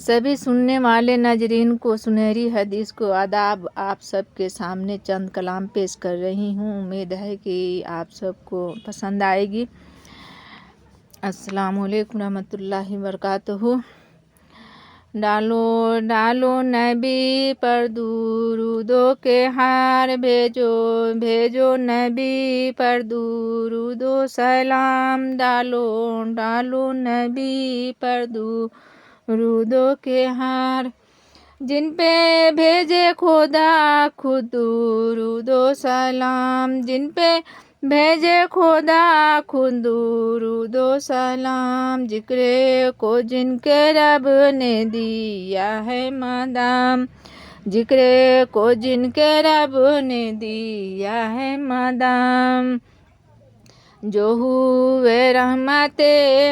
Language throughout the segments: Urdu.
سبھی سننے والے ناظرین کو سنہری حدیث کو آداب آپ سب کے سامنے چند کلام پیش کر رہی ہوں۔ امید ہے کہ آپ سب کو پسند آئے گی۔ السلام علیکم ورحمۃ اللہ وبرکاتہ۔ ڈالو ڈالو نبی پر درودو کے ہار، بھیجو بھیجو نبی پر درودو سلام، ڈالو ڈالو نبی پر درودو کے ہار، جن پہ بھیجے خدا خود درودو سلام، جن پہ بھیجے خدا خود درودو سلام، ذکر کو جن کے رب نے دیا ہے مدام، ذکر کو جن کے رب نے دیا ہے مدام، جو ہوئے رحمت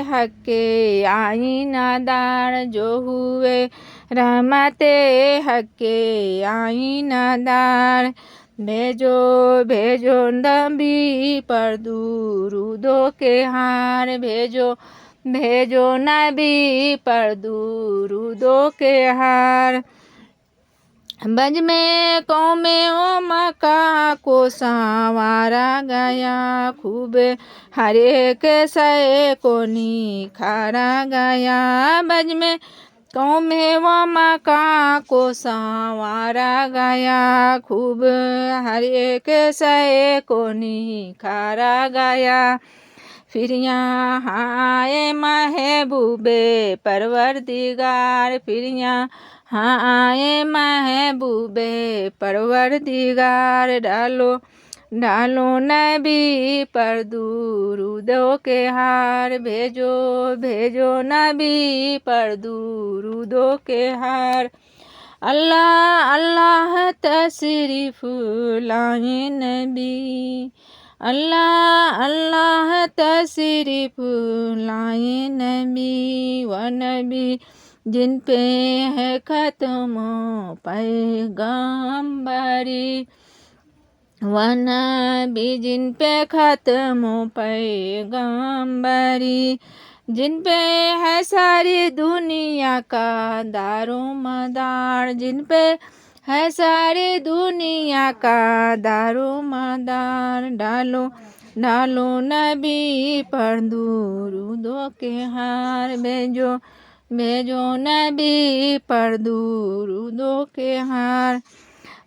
حق کے آئینہ دار، جو ہوئے رحمت حق کے آئینہ دار، بھیجو بھیجو نبی پر درودو کے ہار، بھیجو بھیجو نبی پر درودو کے ہار، بج میں قوم و مکہ کو سنوارا گیا، خوب ہر ایک شے کو نکھارا گیا، بج میں قوم و مکہ کو سنوارا گیا، خوب ہر ایک شے کو نکھارا گیا، پھر یہاں آئے محبوب پروردگار، پھر یہاں آئے محبوب پروردگار، ڈالو ڈالو نبی پر درودو کے ہار، بھیجو بھیجو نبی پر درودو کے ہار، اللہ اللہ تشریف لائے نبی، اللہ اللہ تشریف لائے نبی، و نبی جن پہ ہے ختم پیغمبری، و نبی جن پہ ختم پیغمبری، جن پہ ہے ساری دنیا کا دار و مدار، جن پہ ہے ساری دنیا کا دار و مدار، ڈالو ڈالو نبی پر درودو کے ہار، بھیجو بھیجو نبی پر درودو کے ہار،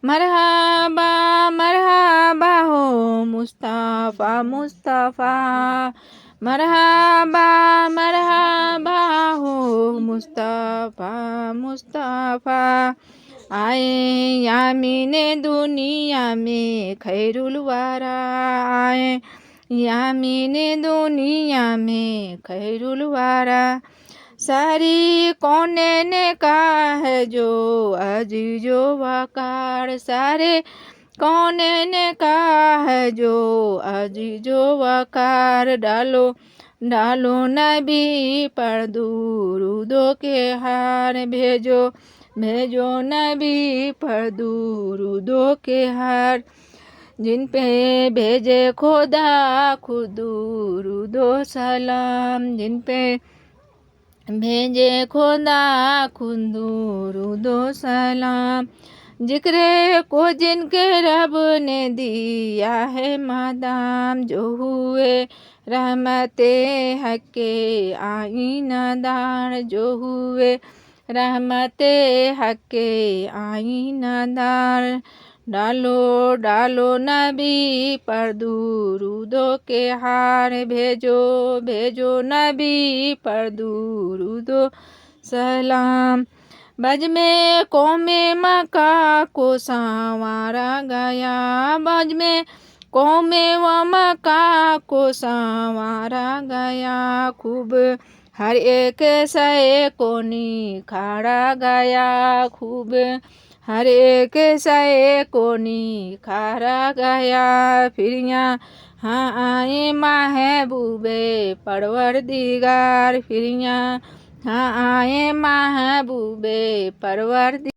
مرحبا مرحبا ہو مصطفیٰ مصطفیٰ، مرحبا مرحبا ہو مصطفیٰ مصطفیٰ، آئے یامین دنیا میں خیر الورا، آئے یامین دنیا میں خیر الورا، ساری کونین کا ہے جو عزیز و وقار، سارے کونین کا ہے جو عزیز و وقار، ڈالو ڈالو نبی پر درودو کے ہار، بھیجو بھیجو نبی پر درودو کے ہار، جن پہ بھیجے خدا خود درودو سلام، جن پہ بھیجے خدا خود درودو سلام، ذکر کو جن کے رب نے دیا ہے مدام، جو ہوئے رحمت حق کے آئینہ دار، جو ہوئے رحمت حق کے آئینہ دار، ڈالو ڈالو نبی پر درودو کے ہار، بھیجو بھیجو نبی پر درودو سلام، بج میں قوم مکہ کو سنوارا گیا، بج میں قوم و مکہ کو سنوارا گیا، خوب ہر ایک شے کو نکھارا گیا، خوب ہر ایک شے کو نکھارا گیا، پھر یہاں آئے محبوب پروردگار، پھر یہاں آئے محبوب پروردگار۔